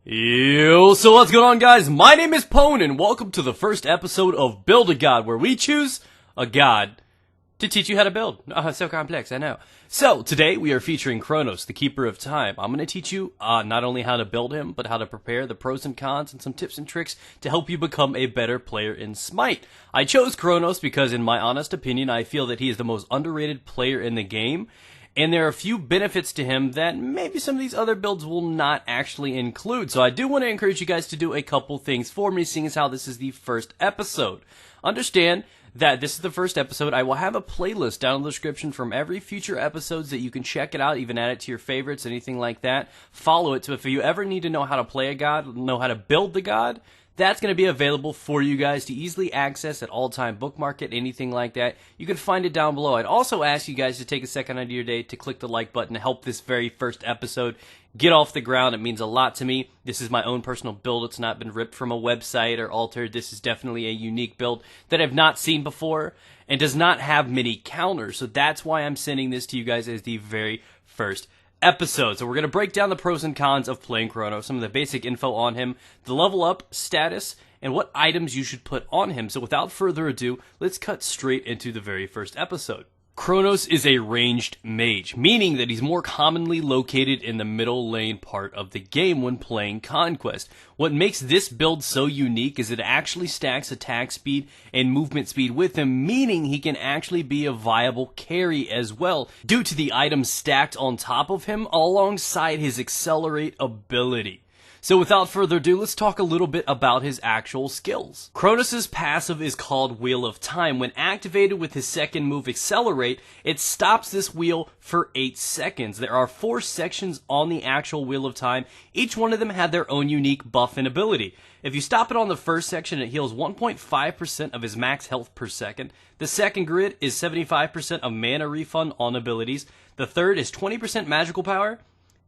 Yo, so what's going on, guys? My name is Pone, and welcome to the first episode of Build a God, where we choose a god to teach you how to build. Oh, so complex, I know. So, today we are featuring Chronos, the Keeper of Time. I'm going to teach you not only how to build him, but how to prepare, the pros and cons, and some tips and tricks to help you become a better player in Smite. I chose Chronos because, in my honest opinion, I feel that he is the most underrated player in the game. And there are a few benefits to him that maybe some of these other builds will not actually include. So I do want to encourage you guys to do a couple things for me, seeing as how this is the first episode. Understand that this is the first episode. I will have a playlist down in the description from every future episodes that you can check it out, even add it to your favorites, anything like that. Follow it. So if you ever need to know how to play a god, know how to build the god, that's going to be available for you guys to easily access at all time, bookmark it, anything like that. You can find it down below. I'd also ask you guys to take a second out of your day to click the like button to help this very first episode get off the ground. It means a lot to me. This is my own personal build. It's not been ripped from a website or altered. This is definitely a unique build that I've not seen before and does not have many counters. So that's why I'm sending this to you guys as the very first episode. So we're going to break down the pros and cons of playing Chronos, some of the basic info on him, the level up status, and what items you should put on him. So without further ado, let's cut straight into the very first episode. Chronos is a ranged mage, meaning that he's more commonly located in the middle lane part of the game when playing Conquest. What makes this build so unique is it actually stacks attack speed and movement speed with him, meaning he can actually be a viable carry as well, due to the items stacked on top of him alongside his accelerate ability. So without further ado, let's talk a little bit about his actual skills. Chronos' passive is called Wheel of Time. When activated with his second move, Accelerate, it stops this wheel for 8 seconds. There are 4 sections on the actual Wheel of Time. Each one of them had their own unique buff and ability. If you stop it on the first section, it heals 1.5% of his max health per second. The second grid is 75% of mana refund on abilities. The third is 20% magical power.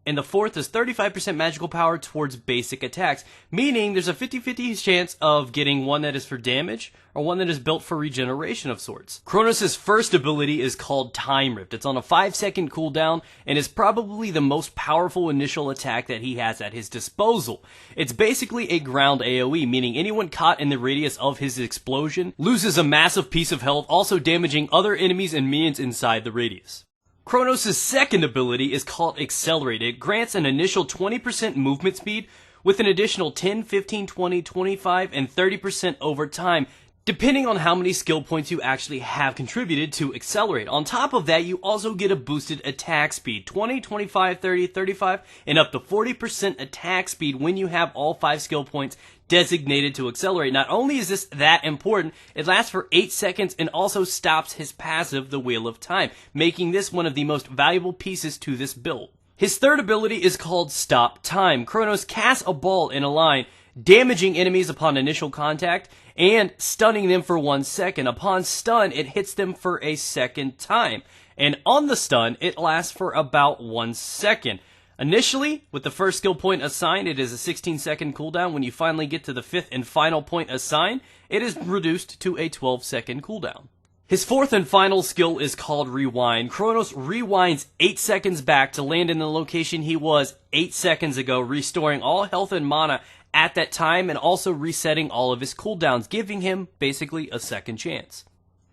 And the fourth is 35% magical power towards basic attacks, meaning there's a 50-50 chance of getting one that is for damage or one that is built for regeneration of sorts. Chronos' first ability is called Time Rift. It's on a 5-second cooldown and is probably the most powerful initial attack that he has at his disposal. It's basically a ground AoE, meaning anyone caught in the radius of his explosion loses a massive piece of health, also damaging other enemies and minions inside the radius. Chronos' second ability is called Accelerate. It grants an initial 20% movement speed with an additional 10, 15, 20, 25, and 30% over time, depending on how many skill points you actually have contributed to Accelerate. On top of that, you also get a boosted attack speed, 20, 25, 30, 35, and up to 40% attack speed when you have all 5 skill points designated to Accelerate. Not only is this that important, it lasts for 8 seconds and also stops his passive, the Wheel of Time, making this one of the most valuable pieces to this build. His third ability is called Stop Time. Chronos casts a ball in a line, damaging enemies upon initial contact and stunning them for 1 second. Upon stun, it hits them for a second time. And on the stun, it lasts for about 1 second. Initially, with the first skill point assigned, it is a 16-second cooldown. When you finally get to the 5th and final point assigned, it is reduced to a 12-second cooldown. His fourth and final skill is called Rewind. Chronos rewinds 8 seconds back to land in the location he was 8 seconds ago, restoring all health and mana at that time and also resetting all of his cooldowns, giving him basically a second chance.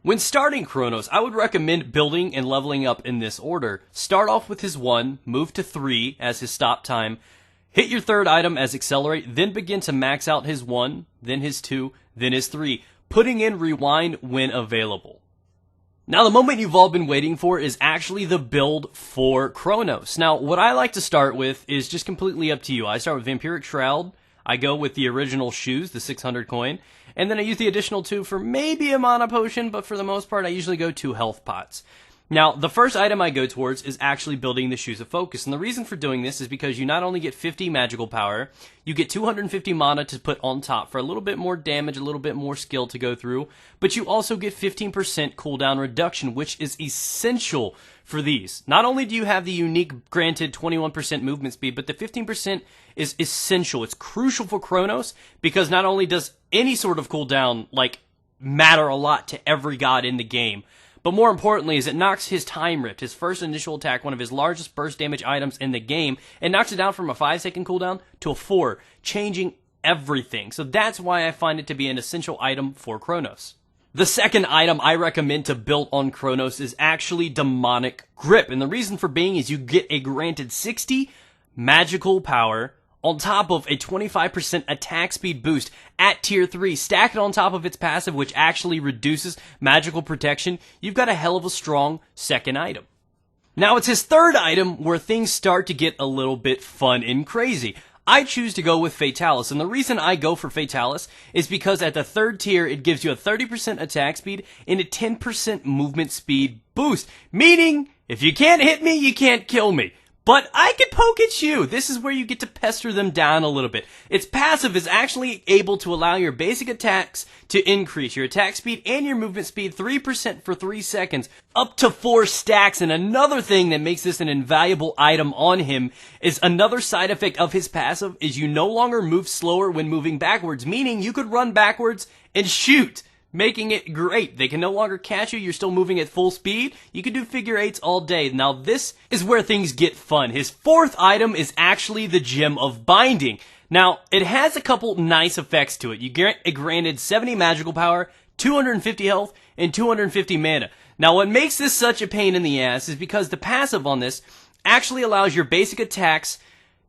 When starting Chronos, I would recommend building and leveling up in this order. Start off with his 1, move to 3 as his stop time, hit your third item as Accelerate, then begin to max out his 1, then his 2, then his 3, putting in Rewind when available. Now the moment you've all been waiting for is actually the build for Chronos. Now what I like to start with is just completely up to you. I start with Vampiric Shroud, I go with the original shoes, the 600 coin, and then I use the additional 2 for maybe a mana potion, but for the most part I usually go 2 health pots. Now, the first item I go towards is actually building the Shoes of Focus, and the reason for doing this is because you not only get 50 magical power, you get 250 mana to put on top for a little bit more damage, a little bit more skill to go through, but you also get 15% cooldown reduction, which is essential for these. Not only do you have the unique granted 21% movement speed, but the 15% is essential. It's crucial for Chronos, because not only does any sort of cooldown, matter a lot to every god in the game, but more importantly is it knocks his Time Rift, his first initial attack, one of his largest burst damage items in the game, and knocks it down from a 5-second cooldown to a 4, changing everything. So that's why I find it to be an essential item for Chronos. The second item I recommend to build on Chronos is actually Demonic Grip, and the reason for being is you get a granted 60 magical power on top of a 25% attack speed boost at tier 3. Stack it on top of its passive, which actually reduces magical protection. You've got a hell of a strong second item. Now it's his third item where things start to get a little bit fun and crazy. I choose to go with Fatalis, and the reason I go for Fatalis is because at the third tier, it gives you a 30% attack speed and a 10% movement speed boost. Meaning, if you can't hit me, you can't kill me. But I can poke at you. This is where you get to pester them down a little bit. Its passive is actually able to allow your basic attacks to increase your attack speed and your movement speed 3% for 3 seconds, up to 4 stacks. And another thing that makes this an invaluable item on him is another side effect of his passive is you no longer move slower when moving backwards, meaning you could run backwards and shoot, making it great. They can no longer catch you. You're still moving at full speed. You can do figure eights all day. Now this is where things get fun. His fourth item is actually the Gem of Binding. Now it has a couple nice effects to it. You get granted 70 magical power, 250 health, and 250 mana. Now what makes this such a pain in the ass is because the passive on this actually allows your basic attacks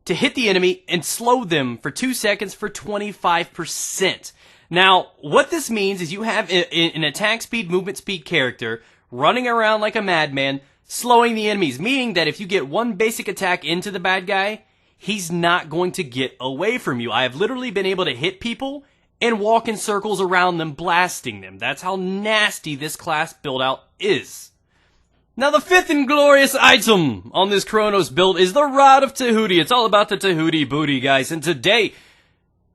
to hit the enemy and slow them for 2 seconds for 25%. Now, what this means is you have an attack speed, movement speed character running around like a madman, slowing the enemies, meaning that if you get one basic attack into the bad guy, he's not going to get away from you. I have literally been able to hit people and walk in circles around them, blasting them. That's how nasty this class build-out is. Now, the fifth and glorious item on this Chronos build is the Rod of Tahuti. It's all about the Tahuti booty, guys, and today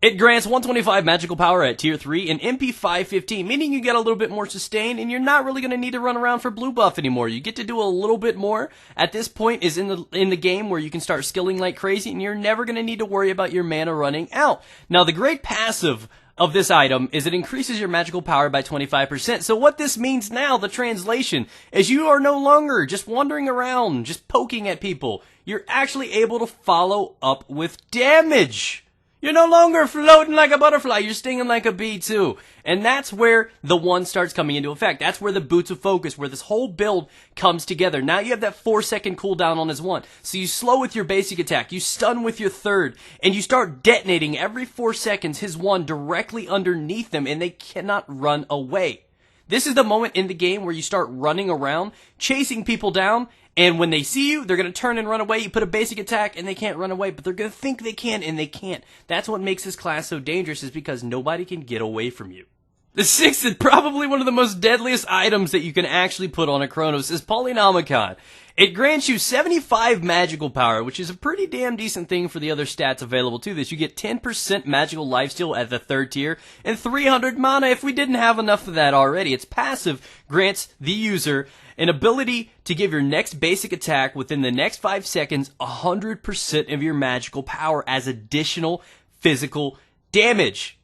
it grants 125 magical power at tier 3 and MP 515, meaning you get a little bit more sustain and you're not really going to need to run around for blue buff anymore. You get to do a little bit more. At this point is in the game where you can start skilling like crazy and you're never going to need to worry about your mana running out. Now the great passive of this item is it increases your magical power by 25%. So what this means now, the translation, is you are no longer just wandering around, just poking at people. You're actually able to follow up with damage. You're no longer floating like a butterfly, you're stinging like a bee too. And that's where the one starts coming into effect. That's where the Boots of Focus, where this whole build comes together. Now you have that 4-second cooldown on his one. So you slow with your basic attack, you stun with your third, and you start detonating every 4 seconds his one directly underneath them, and they cannot run away. This is the moment in the game where you start running around, chasing people down, and when they see you, they're going to turn and run away. You put a basic attack, and they can't run away, but they're going to think they can, and they can't. That's what makes this class so dangerous, is because nobody can get away from you. The sixth and probably one of the most deadliest items that you can actually put on a Chronos is Polynomicon. It grants you 75 magical power, which is a pretty damn decent thing for the other stats available to this. You get 10% magical lifesteal at the third tier, and 300 mana if we didn't have enough of that already. Its passive grants the user an ability to give your next basic attack within the next 5 seconds 100% of your magical power as additional physical damage.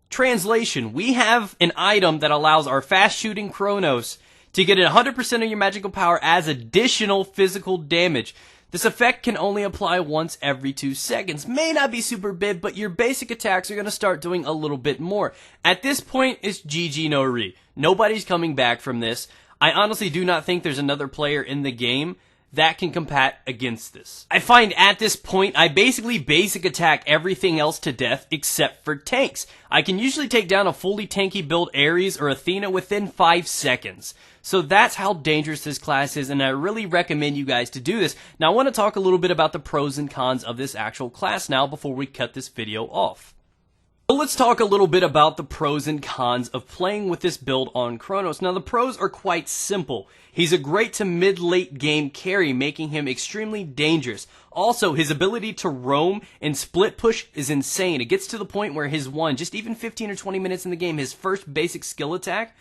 Translation, we have an item that allows our fast shooting Chronos to get 100% of your magical power as additional physical damage. This effect can only apply once every 2 seconds. May not be super big, but your basic attacks are going to start doing a little bit more. At this point, it's GG no re. Nobody's coming back from this. I honestly do not think there's another player in the game that can combat against this. I find at this point, I basically basic attack everything else to death except for tanks. I can usually take down a fully tanky build Ares or Athena within 5 seconds. So that's how dangerous this class is, and I really recommend you guys to do this. Now I want to talk a little bit about the pros and cons of this actual class now before we cut this video off. So let's talk a little bit about the pros and cons of playing with this build on Chronos. Now the pros are quite simple. He's a great to mid-late game carry, making him extremely dangerous. Also, his ability to roam and split push is insane. It gets to the point where his one, just even 15 or 20 minutes in the game, his first basic skill attack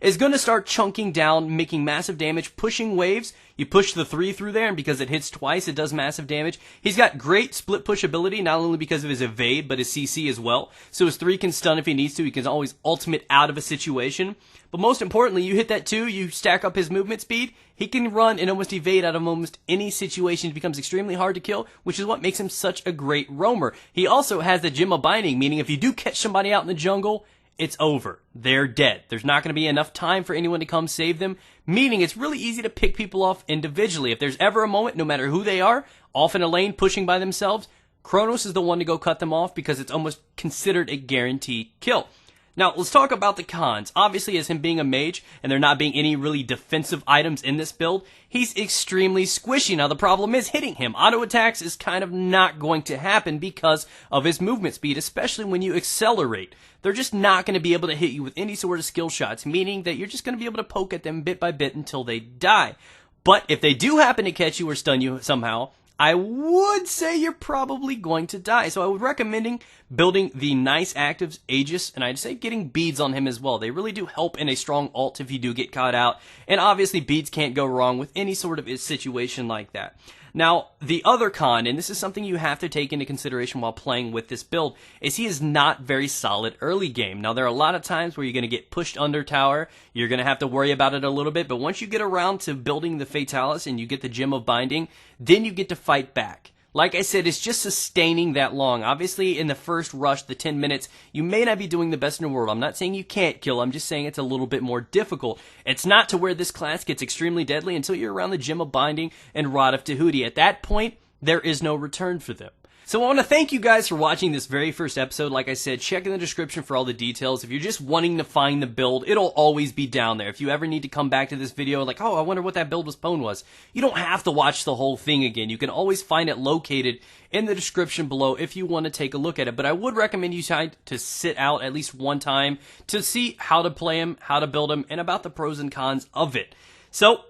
is going to start chunking down, making massive damage, pushing waves. You push the 3 through there, and because it hits twice, it does massive damage. He's got great split push ability, not only because of his evade, but his CC as well. So his 3 can stun if he needs to. He can always ultimate out of a situation. But most importantly, you hit that 2, you stack up his movement speed, he can run and almost evade out of almost any situation. It becomes extremely hard to kill, which is what makes him such a great roamer. He also has the Gem of Binding, meaning if you do catch somebody out in the jungle, it's over. They're dead. There's not going to be enough time for anyone to come save them, meaning it's really easy to pick people off individually. If there's ever a moment, no matter who they are, off in a lane pushing by themselves, Chronos is the one to go cut them off because it's almost considered a guaranteed kill. Now, let's talk about the cons. Obviously, as him being a mage, and there not being any really defensive items in this build, he's extremely squishy. Now, the problem is hitting him. Auto attacks is kind of not going to happen because of his movement speed, especially when you accelerate. They're just not going to be able to hit you with any sort of skill shots, meaning that you're just going to be able to poke at them bit by bit until they die. But if they do happen to catch you or stun you somehow, I would say you're probably going to die. So I would recommend building the nice actives Aegis, and I'd say getting beads on him as well. They really do help in a strong ult if you do get caught out. And obviously beads can't go wrong with any sort of situation like that. Now, the other con, and this is something you have to take into consideration while playing with this build, is he is not very solid early game. Now, there are a lot of times where you're going to get pushed under tower. You're going to have to worry about it a little bit, but once you get around to building the Fatalis and you get the Gem of Binding, then you get to fight back. Like I said, it's just sustaining that long. Obviously, in the first rush, the 10 minutes, you may not be doing the best in the world. I'm not saying you can't kill. I'm just saying it's a little bit more difficult. It's not to where this class gets extremely deadly until you're around the Gem of Binding and Rod of Tahuti. At that point, there is no return for them. So I want to thank you guys for watching this very first episode. Like I said, check in the description for all the details. If you're just wanting to find the build, it'll always be down there. If you ever need to come back to this video like, oh, I wonder what that build with Pwn was, you don't have to watch the whole thing again. You can always find it located in the description below if you want to take a look at it. But I would recommend you try to sit out at least one time to see how to play him, how to build him, and about the pros and cons of it. So,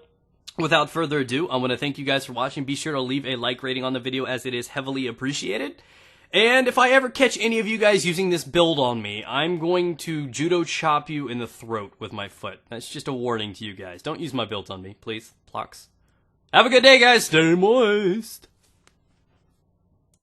without further ado, I want to thank you guys for watching. Be sure to leave a like rating on the video as it is heavily appreciated. And if I ever catch any of you guys using this build on me, I'm going to judo chop you in the throat with my foot. That's just a warning to you guys. Don't use my builds on me, please. Plux. Have a good day, guys. Stay moist.